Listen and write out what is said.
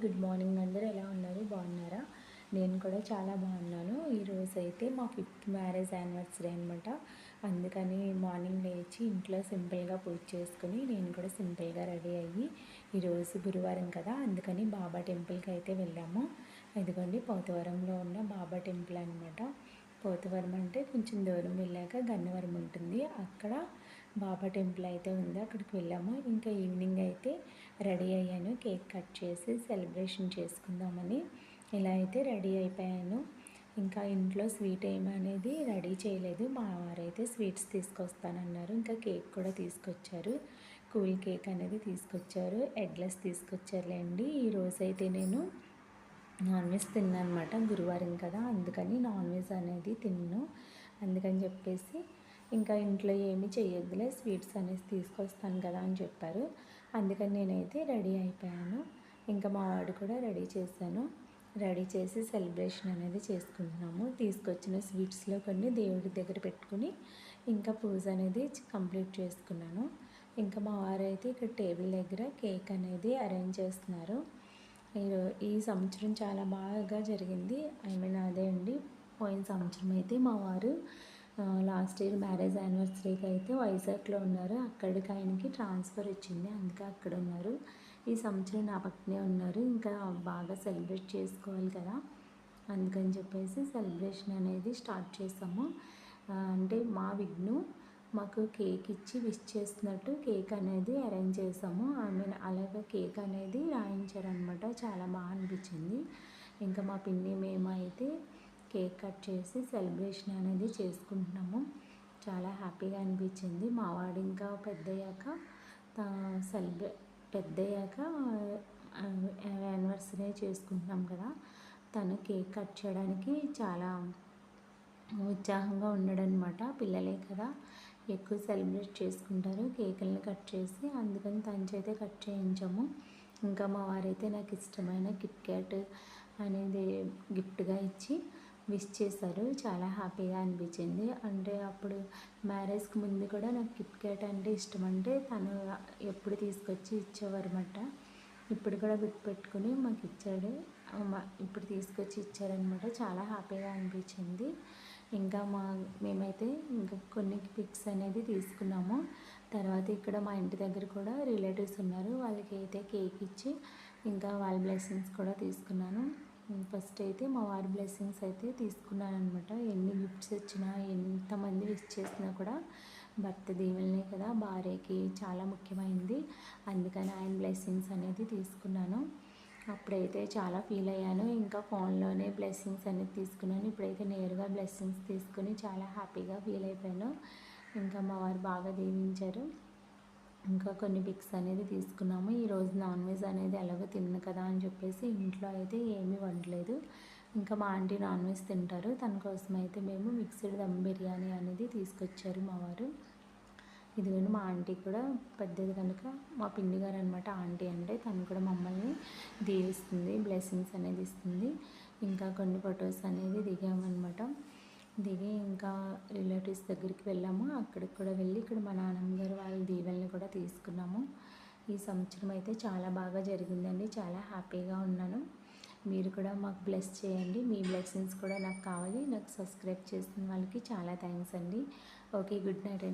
Good morning. అందరూ ఎలా ఉన్నారు? బాగున్నారా? నేను కూడా చాలా బాగున్నాను. ఈరోజు అయితే మా 5th మ్యారేజ్ యానివర్సరీ అనమాట. అందుకని మార్నింగ్ లేచి ఇంట్లో సింపుల్గా పూజ చేసుకుని నేను కూడా సింపుల్గా రెడీ అయ్యి, ఈరోజు గురువారం కదా, అందుకని బాబా టెంపుల్కి అయితే వెళ్ళాము. ఇదిగోండి పోతవరంలో ఉన్న బాబా టెంపుల్ అనమాట. పోతవరం అంటే కొంచెం దూరం వెళ్ళాక గన్నవరం ఉంటుంది. అక్కడ బాబా టెంపుల్ అయితే ఉంది, అక్కడికి వెళ్ళాము. ఇంకా ఈవినింగ్ అయితే రెడీ అయ్యాను, కేక్ కట్ చేసి సెలబ్రేషన్ చేసుకుందామని ఇలా అయితే రెడీ అయిపోయాను. ఇంకా ఇంట్లో స్వీట్ ఏమనేది రెడీ చేయలేదు. మా వారైతే స్వీట్స్ తీసుకొస్తానన్నారు. ఇంకా కేక్ కూడా తీసుకొచ్చారు, కూల్ కేక్ అనేది తీసుకొచ్చారు, ఎగ్లెస్ తీసుకొచ్చారులేండి. ఈరోజైతే నేను నాన్ వెజ్ తిన్నానమాట, గురువారం కదా, అందుకని నాన్ వెజ్ అనేది తిన్ను. అందుకని చెప్పేసి ఇంకా ఇంట్లో ఏమి చేయొద్దులే, స్వీట్స్ అనేసి తీసుకొస్తాను కదా అని చెప్పారు. అందుకని నేనైతే రెడీ అయిపోయాను. ఇంకా మా వాడు కూడా రెడీ చేశాను. రెడీ చేసి సెలబ్రేషన్ అనేది చేసుకుంటున్నాము. తీసుకొచ్చిన స్వీట్స్లో కొన్ని దేవుడి దగ్గర పెట్టుకుని ఇంకా పూజ అనేది కంప్లీట్ చేసుకున్నాను. ఇంకా మా వారైతే ఇక్కడ టేబుల్ దగ్గర కేక్ అనేది అరేంజ్ చేస్తున్నారు. ఈ సంవత్సరం చాలా బాగా జరిగింది. అదే అండి, పోయిన సంవత్సరం అయితే మా వారు లాస్ట్ ఇయర్ మ్యారేజ్ యానివర్సరీకి అయితే వైజాగ్లో ఉన్నారు. అక్కడికి ఆయనకి ట్రాన్స్ఫర్ వచ్చింది, అందుకే అక్కడ ఉన్నారు. ఈ సంవత్సరం నా పక్కనే ఉన్నారు. ఇంకా బాగా సెలబ్రేట్ చేసుకోవాలి కదా, అందుకని చెప్పేసి సెలబ్రేషన్ అనేది స్టార్ట్ చేసాము. అంటే మా విఘ్ను మాకు కేక్ ఇచ్చి విష్ చేస్తున్నట్టు కేక్ అనేది అరేంజ్ చేసాము. అలాగే కేక్ అనేది రాయించారనమాట. చాలా బాగా అనిపించింది. ఇంకా మా పిన్ని మేము అయితే కేక్ కట్ చేసి సెలబ్రేషన్ అనేది చేసుకుంటున్నాము. చాలా హ్యాపీగా అనిపించింది. మా వాడు ఇంకా పెద్దయ్యాక యానివర్సరీ చేసుకుంటున్నాం కదా, తను కేక్ కట్ చేయడానికి చాలా ఉత్సాహంగా ఉన్నాడనమాట. పిల్లలే కదా ఎక్కువ సెలబ్రేట్ చేసుకుంటారు కేకులను కట్ చేసి, అందుకని తన చేతే కట్ చేయించాము. ఇంకా మా వారైతే నాకు ఇష్టమైన కిట్ క్యాట్ అనేది గిఫ్ట్గా ఇచ్చి విష్ చేశారు. చాలా హ్యాపీగా అనిపించింది. అంటే అప్పుడు మ్యారేజ్కి ముందు కూడా నాకు కిట్ క్యాట్ అంటే ఇష్టం, అంటే తను ఎప్పుడు తీసుకొచ్చి ఇచ్చేవారన్నమాట. ఇప్పుడు కూడా గుర్తుపెట్టుకుని మాకు ఇచ్చాడు, ఇప్పుడు తీసుకొచ్చి ఇచ్చారనమాట. చాలా హ్యాపీగా అనిపించింది. ఇంకా మేమైతే ఇంకా కొన్ని పిక్స్ అనేది తీసుకున్నాము. తర్వాత ఇక్కడ మా ఇంటి దగ్గర కూడా రిలేటివ్స్ ఉన్నారు, వాళ్ళకి అయితే కేక్ ఇచ్చి ఇంకా వాళ్ళ బ్లెస్సింగ్స్ కూడా తీసుకున్నాను. ఫస్ట్ అయితే మా వారి బ్లెస్సింగ్స్ అయితే తీసుకున్నాను అనమాట. ఎన్ని గిఫ్ట్స్ వచ్చినా, ఎంతమంది విష్ చేసినా కూడా భర్త దీవెనలే కదా భార్యకి చాలా ముఖ్యమైనది. అందుకని ఆయన బ్లెస్సింగ్స్ అనేది తీసుకున్నాను. అప్పుడైతే చాలా ఫీల్ అయ్యాను. ఇంకా ఫోన్లోనే బ్లెస్సింగ్స్ అనేది తీసుకున్నాను. ఇప్పుడైతే నేరుగా బ్లెస్సింగ్స్ తీసుకుని చాలా హ్యాపీగా ఫీల్ అయిపోయాను. ఇంకా మా వారు బాగా దీవించారు. ఇంకా కొన్ని పిక్స్ అనేది తీసుకున్నాము. ఈరోజు నాన్ వెజ్ అనేది ఎలాగో తిన్ను కదా అని చెప్పేసి ఇంట్లో అయితే ఏమీ వండలేదు. ఇంకా మా ఆంటీ నాన్ వెజ్ తింటారు, తన కోసం అయితే మేము మిక్స్డ్ దమ్ బిర్యానీ అనేది తీసుకొచ్చారు మా వారు. ఇదిగోండి మా ఆంటీ కూడా పెద్దది కనుక మా పిన్ని గారు అనమాట ఆంటీ, అంటే తను కూడా మమ్మల్ని దీవిస్తుంది, బ్లెస్సింగ్స్ అనేది ఇస్తుంది. ఇంకా కొన్ని ఫొటోస్ అనేది దిగామన్నమాట. దిగి ఇంకా రిలేటివ్స్ దగ్గరికి వెళ్ళాము. అక్కడికి కూడా వెళ్ళి ఇక్కడ మా నాన్నమ్మ గారు వాళ్ళ దీవెనలు కూడా తీసుకున్నాము. ఈ సంవత్సరం అయితే చాలా బాగా జరిగిందండి. చాలా హ్యాపీగా ఉన్నాను. మీరు కూడా మాకు బ్లెస్ చేయండి. మీ బ్లెస్సింగ్స్ కూడా నాకు కావాలి. నాకు సబ్స్క్రైబ్ చేసిన వాళ్ళకి చాలా థ్యాంక్స్ అండి. ఓకే, గుడ్ నైట్ అండి.